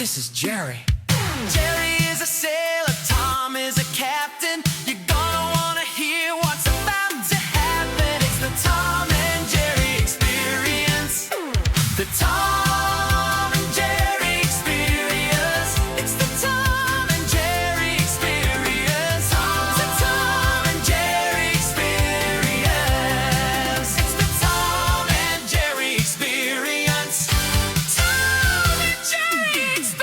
This is Jerry. Jerry is a sailor, Tom is a captain. You're gonna wanna hear what's about to happen. It's the Tom and Jerry Experience. The Tom and Jerry Experience. It's the Tom and Jerry Experience. The Tom and Jerry Experience. It's the Tom and Jerry Experience. Tom and Jerry Experience.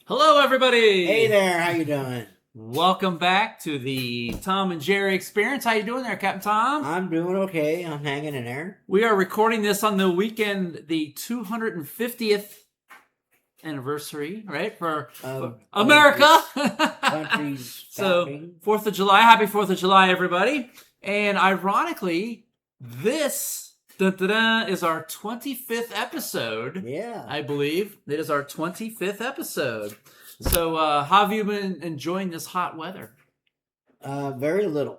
Hello, everybody. Hey there, how you doing? Welcome back to the Tom and Jerry Experience. How you doing there, Captain Tom? I'm doing okay. I'm hanging in there. We are recording this on the weekend, the 250th anniversary, right, for America. Country's So, founding. 4th of July. Happy 4th of July, everybody. And ironically, this is our 25th episode. Yeah. I believe it is our 25th episode. So, how have you been enjoying this hot weather? Very little.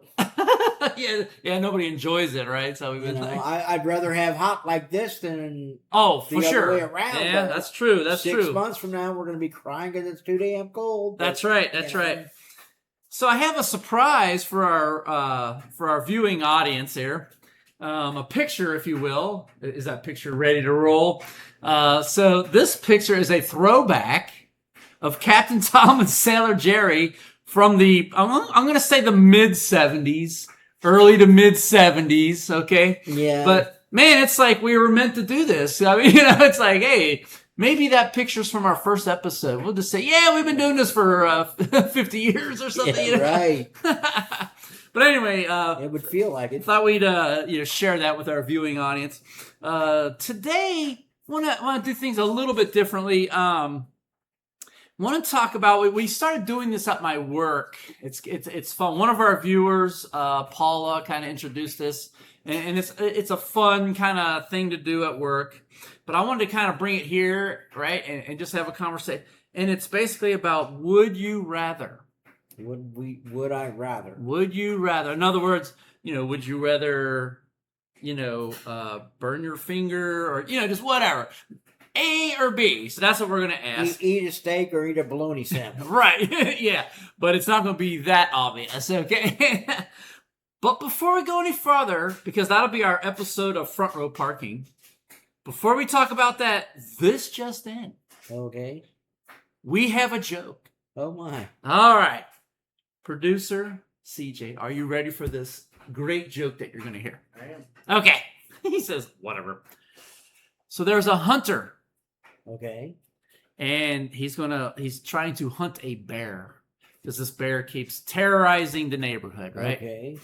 yeah, nobody enjoys it, right? So we've You been know, like, I'd rather have hot like this than oh, the for other sure. way around, Yeah, but that's true. That's 6 true. months from now we're going to be crying because it's too damn cold. That's But, right. That's you know, right. So I have a surprise for our viewing audience here. A picture, if you will. Is that picture ready to roll? So this picture is a throwback of Captain Tom and Sailor Jerry from the, I'm going to say the mid-70s, early to mid-70s, okay? Yeah. But, man, it's like we were meant to do this. I mean, it's like, hey, maybe that picture's from our first episode. We'll just say, yeah, we've been doing this for 50 years or something. yeah, you know? right. But anyway, It would feel like it. thought we'd share that with our viewing audience. Today, want to do things a little bit differently. Want to talk about, we started doing this at my work. It's fun. One of our viewers, Paula, kind of introduced this, and it's a fun kind of thing to do at work. But I wanted to kind of bring it here, right, and just have a conversation. And it's basically about would you rather. Would I rather? Would you rather? In other words, would you rather, burn your finger or, just whatever. A or B. So that's what we're going to ask. Eat a steak or eat a bologna sandwich? Right. Yeah. But it's not going to be that obvious. Okay. But before we go any further, because that'll be our episode of Front Row Parking, before we talk about that, this just in. Okay. We have a joke. Oh my. All right. Producer CJ, are you ready for this great joke that you're going to hear? I am. Okay. He says, whatever. So there's a hunter, Okay. and he's trying to hunt a bear because this bear keeps terrorizing the neighborhood, right? Okay.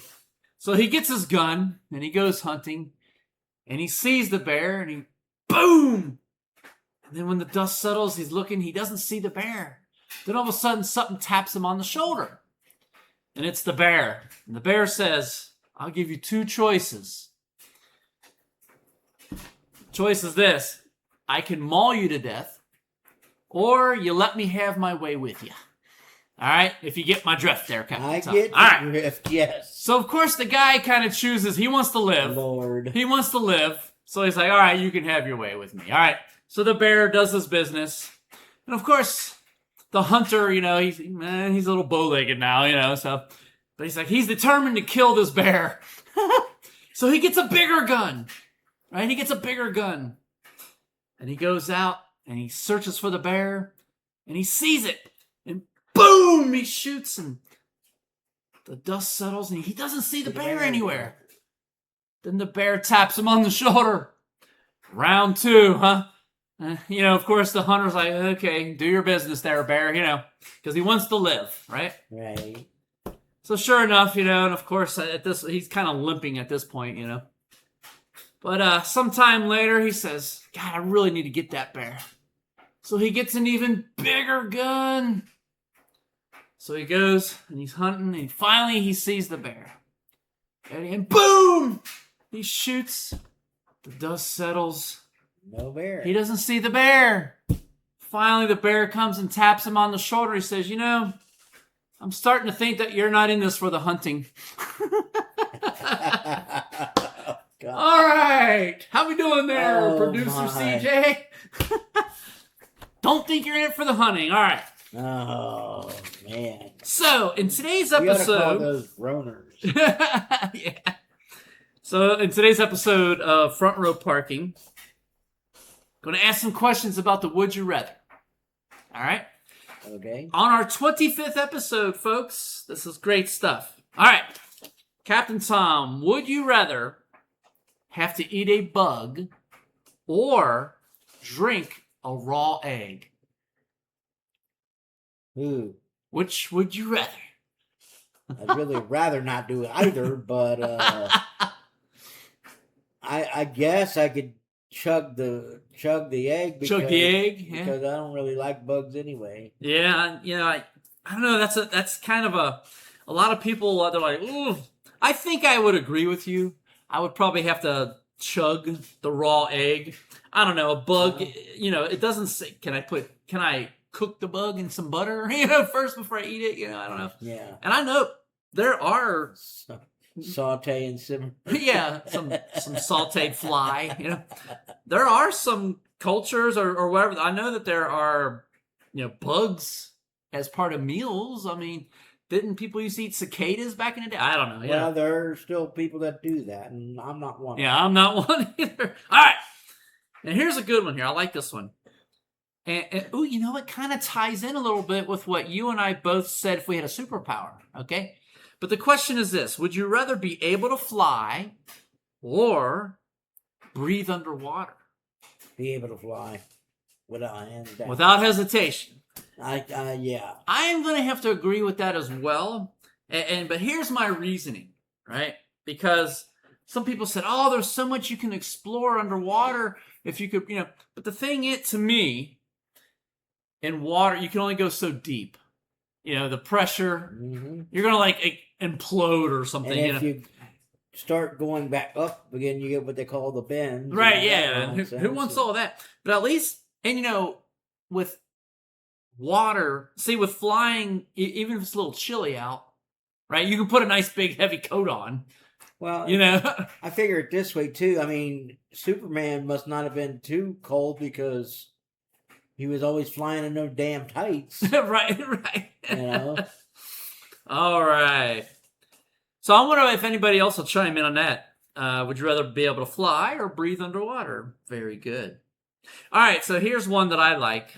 So he gets his gun and he goes hunting, and he sees the bear, and he boom. And then when the dust settles, he's looking, he doesn't see the bear. Then all of a sudden, something taps him on the shoulder. And it's the bear. And the bear says, I'll give you 2 choices. Choice is this. I can maul you to death, or you let me have my way with you. All right? If you get my drift there, Captain I Tom. get All right. the drift, yes. So, of course, the guy kind of chooses, he wants to live. Lord. He wants to live. So he's like, all right, you can have your way with me. All right. So the bear does his business. And, of course, the hunter, he's a little bow-legged now, so... But he's like, he's determined to kill this bear. So he gets a bigger gun. Right? He gets a bigger gun. And he goes out and he searches for the bear. And he sees it. And boom! He shoots and the dust settles and he doesn't see the bear anywhere. Then the bear taps him on the shoulder. Round 2, huh? Of course, the hunter's like, okay, do your business there, bear, because he wants to live, right? Right. So sure enough, and of course, he's kind of limping at this point, But sometime later, he says, God, I really need to get that bear. So he gets an even bigger gun. So he goes, and he's hunting, and finally he sees the bear. And boom! He shoots. The dust settles. No bear. He doesn't see the bear. Finally, the bear comes and taps him on the shoulder. He says, I'm starting to think that you're not in this for the hunting. God. All right. How we doing there, Oh, producer my. CJ? Don't think you're in it for the hunting. All right. Oh, man. So, in today's We ought to call episode... those groaners. Yeah. So, in today's episode of Front Row Parking, going to ask some questions about the Would You Rather. All right? Okay. On our 25th episode, folks, this is great stuff. All right. Captain Tom, would you rather have to eat a bug or drink a raw egg? Ooh. Which would you rather? I'd really rather not do either, but I guess I could chug the egg because, Chug the egg? Yeah. because I don't really like bugs anyway. Yeah, you know, I don't know. That's kind of a lot of people. They're like, ooh. I think I would agree with you. I would probably have to chug the raw egg. I don't know, a bug. You know, it doesn't say. Can I cook the bug in some butter? You know, first before I eat it. You know, I don't know. Yeah. And I know there are. Saute and simmer. Yeah, some sauteed fly. You know, there are some cultures or whatever. I know that there are, you know, bugs as part of meals. I mean, didn't people used to eat cicadas back in the day? I don't know. Yeah, Well, there are still people that do that, and I'm not one. yeah, I'm not one either. All right, and here's a good one here. I like this one. And ooh, you know, it kind of ties in a little bit with what you and I both said if we had a superpower. Okay. But the question is this: would you rather be able to fly or breathe underwater? Be able to fly without hands down. Without hesitation. Yeah. I am going to have to agree with that as well. But here's my reasoning, right? Because some people said, oh, there's so much you can explore underwater if you could, you know. But the thing is, to me, in water, you can only go so deep. You know, the pressure, Mm-hmm. you're going to like implode or something. And You if know? you start going back up again, you get what they call the bends. Right, and yeah. that Who nonsense. wants all that? But at least, and you know, with water, see, with flying, even if it's a little chilly out, right, you can put a nice big heavy coat on, Well, you know. I figure it this way too. I mean, Superman must not have been too cold because he was always flying in those damn tights. right. You know. All right. So I wonder if anybody else will chime in on that. Would you rather be able to fly or breathe underwater? Very good. All right, so here's one that I like.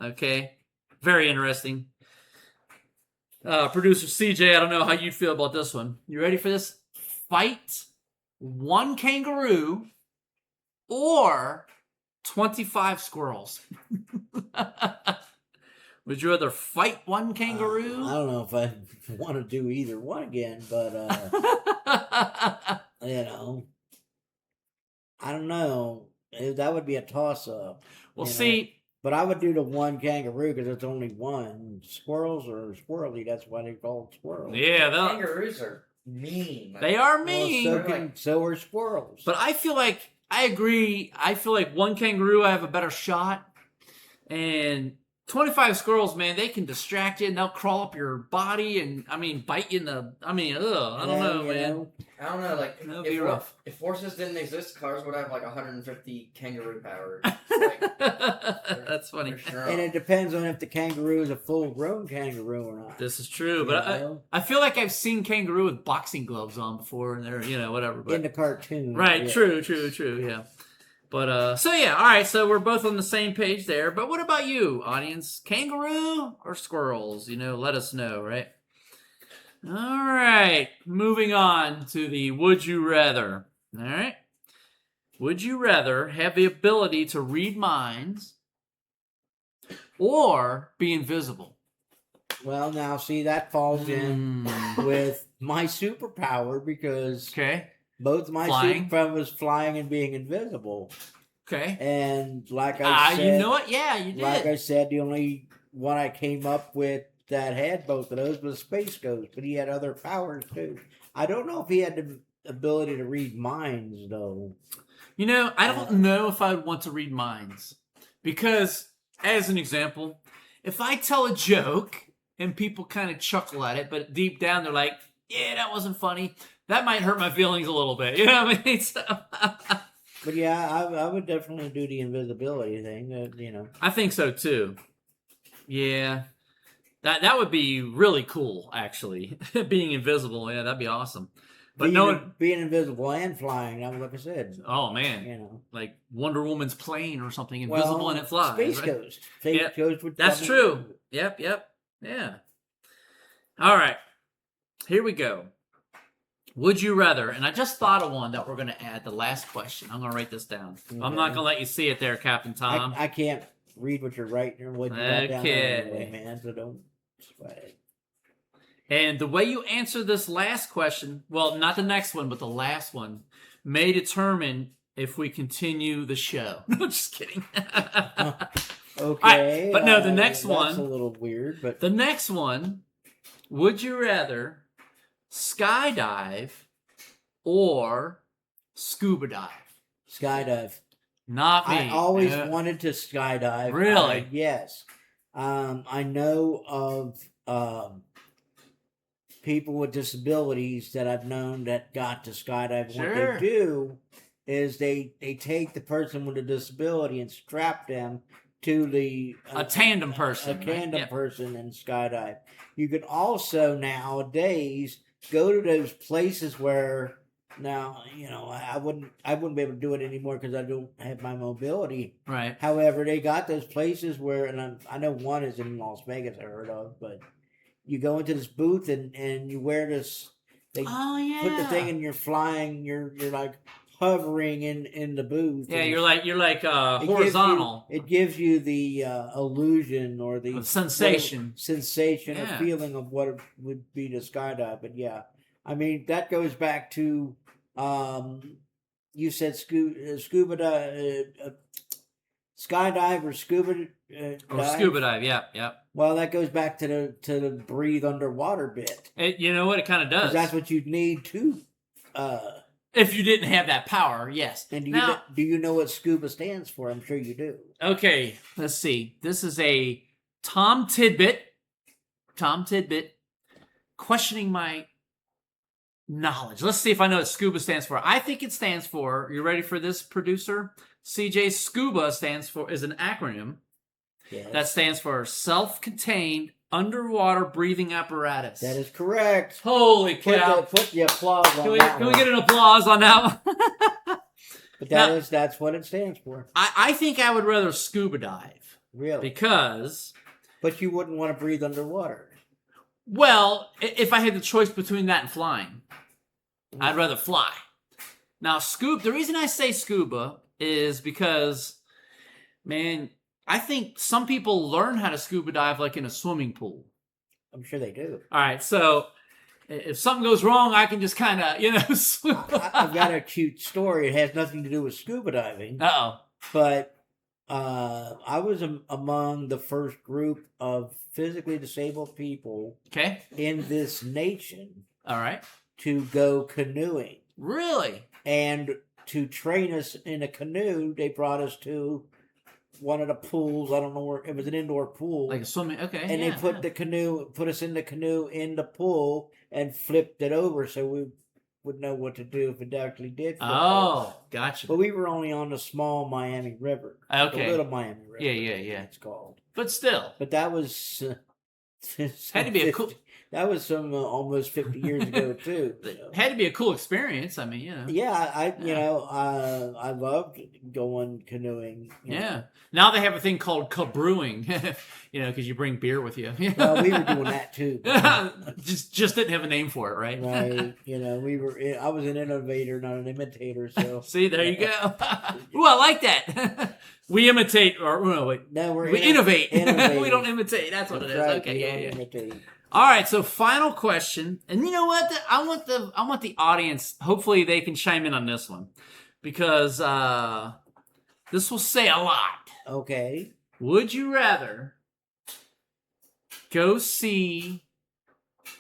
Okay, very interesting. Producer CJ, I don't know how you'd feel about this one. You ready for this? Fight one kangaroo or 25 squirrels. Would you rather fight one kangaroo? I don't know if I want to do either one again, but you know, I don't know. That would be a toss up. Well, you know. see, But I would do the one kangaroo because it's only one. Squirrels are squirrely. That's why they're called squirrels. yeah, Kangaroos are mean. they are Well, mean. so are squirrels. But I feel like I agree. I feel like one kangaroo, I have a better shot. And 25 squirrels, man, they can distract you and they'll crawl up your body and, I mean, bite you in the. I mean, ugh, I don't know, you man. know, I don't know, like, That'd be rough. if horses didn't exist, cars would have like 150 kangaroo power. That's funny. For sure. and it depends on if the kangaroo is a full-grown kangaroo or not. This is true, You but know? I feel like I've seen kangaroo with boxing gloves on before, and they're, you know, whatever. But In the cartoon, right, yeah. true, yeah. But so yeah, all right. So we're both on the same page there. But what about you, audience? Kangaroo or squirrels? You know, let us know, right? All right, moving on to the would you rather. All right, would you rather have the ability to read minds or be invisible? Well, now see that falls in with my superpower because Okay. both my Flying? superpowers flying and being invisible. Okay. And like I said, you know what? Yeah, you did. like I said, the only one I came up with that had both of those was Space Ghost, but he had other powers too. I don't know if he had the ability to read minds though. You know, I don't know if I would want to read minds. Because, as an example, if I tell a joke and people kind of chuckle at it, but deep down they're like, yeah, that wasn't funny. That might hurt my feelings a little bit. You know what I mean? So, But yeah, I would definitely do the invisibility thing. I think so too. Yeah. That would be really cool, actually. Being invisible, yeah, that'd be awesome. But being invisible and flying, like I said, oh man, like Wonder Woman's plane or something, well, invisible and it flies. Space right? Ghost. Space Ghost would That's true. Yep, yeah. All right, here we go. Would you rather? And I just thought of one that we're going to add. The last question. I'm going to write this down. Okay. I'm not going to let you see it there, Captain Tom. I can't read what you're writing or what you got down there anyway, man. So don't sweat it. And the way you answer this last question, well, not the next one, but the last one, may determine if we continue the show. No, just kidding. Okay. Right, but no, the next one. That's a little weird, but the next one, would you rather skydive or scuba dive? skydive. Not me. I always wanted to skydive. Really? Yes. I know of people with disabilities that I've known that got to skydive. Sure. What they do is they take the person with a disability and strap them to a tandem person. A tandem right? person and skydive. You can also nowadays go to those places where now, I wouldn't be able to do it anymore because I don't have my mobility. Right. However, they got those places where, and I know one is in Las Vegas I heard of, but you go into this booth and you wear this. They put the thing and you're flying. You're like hovering in the booth. Yeah, you're like horizontal. It gives you the illusion or the sensation, or feeling of what it would be to skydive. But yeah, I mean that goes back to you said scuba skydive or scuba or scuba dive. Yeah. Well, that goes back to the breathe underwater bit. You know what? It kind of does. That's what you'd need to. If you didn't have that power, yes. And now, do you know what scuba stands for? I'm sure you do. Okay, let's see. This is a Tom Tidbit. Questioning my knowledge. Let's see if I know what scuba stands for. I think it stands for, you ready for this, producer? CJ, SCUBA is an acronym that stands for Self-Contained Underwater Breathing Apparatus. That is correct. Holy cow. Put the applause on that Can we get an applause on that one? But that's what it stands for. I think I would rather scuba dive. Really? Because... But you wouldn't want to breathe underwater. Well, if I had the choice between that and flying, I'd rather fly. Now, the reason I say scuba is because, man, I think some people learn how to scuba dive like in a swimming pool. I'm sure they do. All right, so if something goes wrong, I can just kind of, swim. I've got a cute story. It has nothing to do with scuba diving. Uh-oh. But I was among the first group of physically disabled people in this nation. All right. To go canoeing. Really? And to train us in a canoe, they brought us to one of the pools. I don't know where it was, an indoor pool, like a swimming. Okay, and they put us in the canoe in the pool and flipped it over so we would know what to do if it actually did. Oh, gotcha. But we were only on the small Miami River. Okay, the little Miami River. Yeah. It's called. But still, that was had to be a cool. That was some almost 50 years ago too. Had to be a cool experience. I mean, Yeah, I loved going canoeing. Yeah. Now they have a thing called cabrewing, because you bring beer with you. Well, we were doing that too. just didn't have a name for it, right? Right. I was an innovator, not an imitator. So see, there you go. Ooh, I like that. We imitate, or no, wait. No, we innovate. We don't imitate. That's what it is. Right, okay, yeah. Imitate. All right, so final question, and you know what? I want the audience. Hopefully, they can chime in on this one because this will say a lot. Okay. Would you rather go see?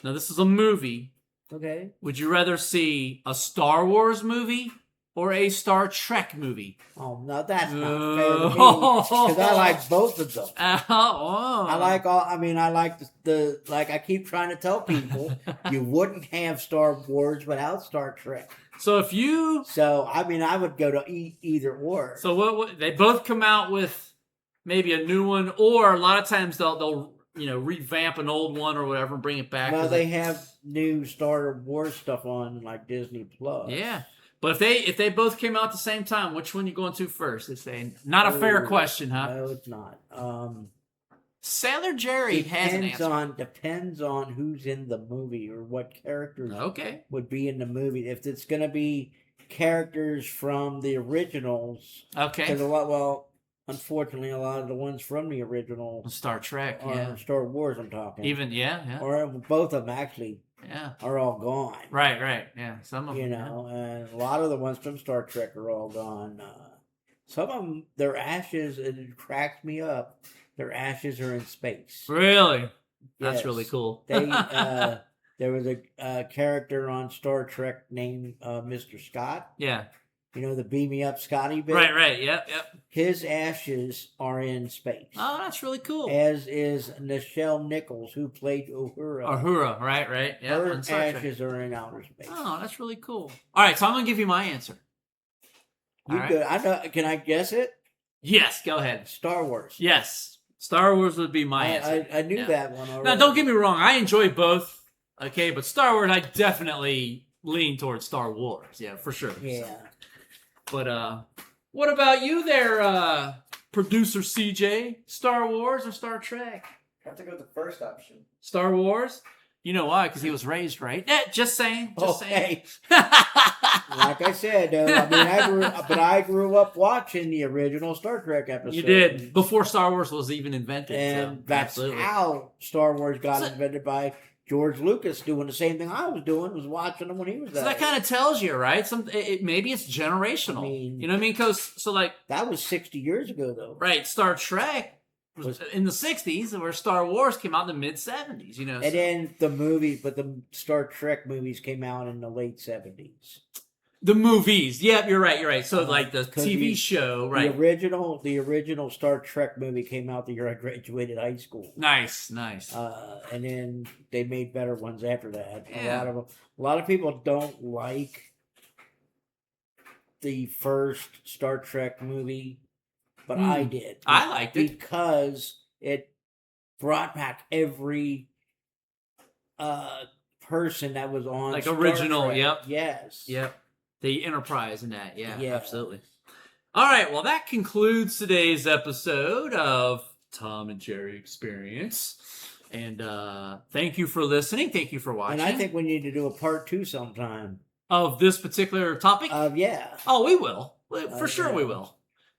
Now, this is a movie. Okay. Would you rather see a Star Wars movie or a Star Trek movie? Oh no, that's not fair to me because I like both of them. Oh. I like all. I mean, I like the like. I keep trying to tell people you wouldn't have Star Wars without Star Trek. So if you, So I mean, I would go to either or. so what they both come out with maybe a new one, or a lot of times they'll revamp an old one or whatever and bring it back. Well, they have new Star Wars stuff on like Disney Plus. Yeah. But if they both came out at the same time, which one you going to first? They say not a fair Ooh, question, huh? No, it's not. Sailor Jerry has an answer. Depends on who's in the movie or what characters Okay. would be in the movie. If it's going to be characters from the originals, Okay. because unfortunately, a lot of the ones from the original Star Trek, are yeah. Star Wars. I'm talking. Yeah. or both of them actually Yeah. are all gone. Right. Yeah. Some of You them. know, and a lot of the ones from Star Trek are all gone. Some of them, their ashes, it cracks me up. Their ashes are in space. Really? That's Yes. really cool. They there was a character on Star Trek named Mr. Scott. Yeah. You know the Beam Me Up Scotty bit. Right. Yep. His ashes are in space. Oh, that's really cool. As is Nichelle Nichols, who played Uhura. Uhura, right. Yeah. Her on Star Trek. ashes are in outer space. Oh, that's really cool. All right, so I'm gonna give you my answer. You All right. could, I know, can I guess it? Yes, go ahead. Star Wars. Yes, Star Wars would be my answer. I knew Yeah. that one already. Now, don't get me wrong. I enjoy both. Okay, but Star Wars, I definitely lean towards Star Wars. Yeah, for sure. Yeah. But what about you there, producer CJ? Star Wars or Star Trek? I have to go with the first option. Star Wars. You know why? Because he was raised right. Just saying. Just saying. Like I said, though, I grew up watching the original Star Trek episode. You did before Star Wars was even invented. And so, that's absolutely. how Star Wars got So- invented by George Lucas, doing the same thing I was doing, was watching them when he was So that age. kind of tells you, right? Maybe it's generational. I mean- you know what I mean? Because That was 60 years ago, though. right, Star Trek was in the '60s, where Star Wars came out in the mid '70s. You know, And then the Star Trek movies came out in the late 70s. the movies. Yep, you're right. So like the 'cause TV show, right? The original Star Trek movie came out the year I graduated high school. Nice. And then they made better ones after that. Yeah. A lot of people don't like the first Star Trek movie, but I did. I liked it. because it brought back every person that was on Like Star original, Trek. yep. Yes. Yep. The Enterprise and that. Yeah, Yeah. absolutely. All right. Well, that concludes today's episode of Tom and Jerry Experience. And thank you for listening. Thank you for watching. And I think we need to do a part 2 sometime. of this particular topic. Yeah. Oh, we will. For sure, yeah. we will.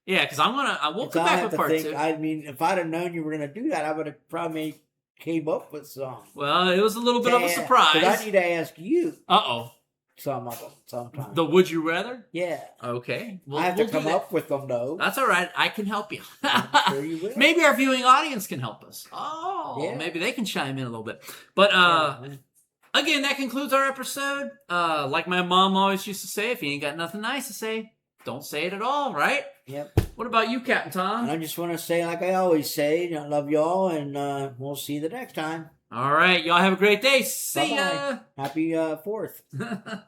Yeah, because I will Because come I back have with to part think, 2. I mean, if I'd have known you were going to do that, I would have probably came up with some. Well, it was a little bit of a But I surprise. need to ask you Uh-oh. some of them sometime. The Would You Rather? Yeah. Okay. I have to do come that. up with them, though. That's all right. I can help you. I'm sure you will. Maybe our viewing audience can help us. Oh, Yeah. maybe they can chime in a little bit. But again, that concludes our episode. Like my mom always used to say, if you ain't got nothing nice to say, don't say it at all, right? Yep. What about you, Captain Tom? And I just want to say, like I always say, I love y'all, and we'll see you the next time. All right. Y'all have a great day. See ya. Happy 4th.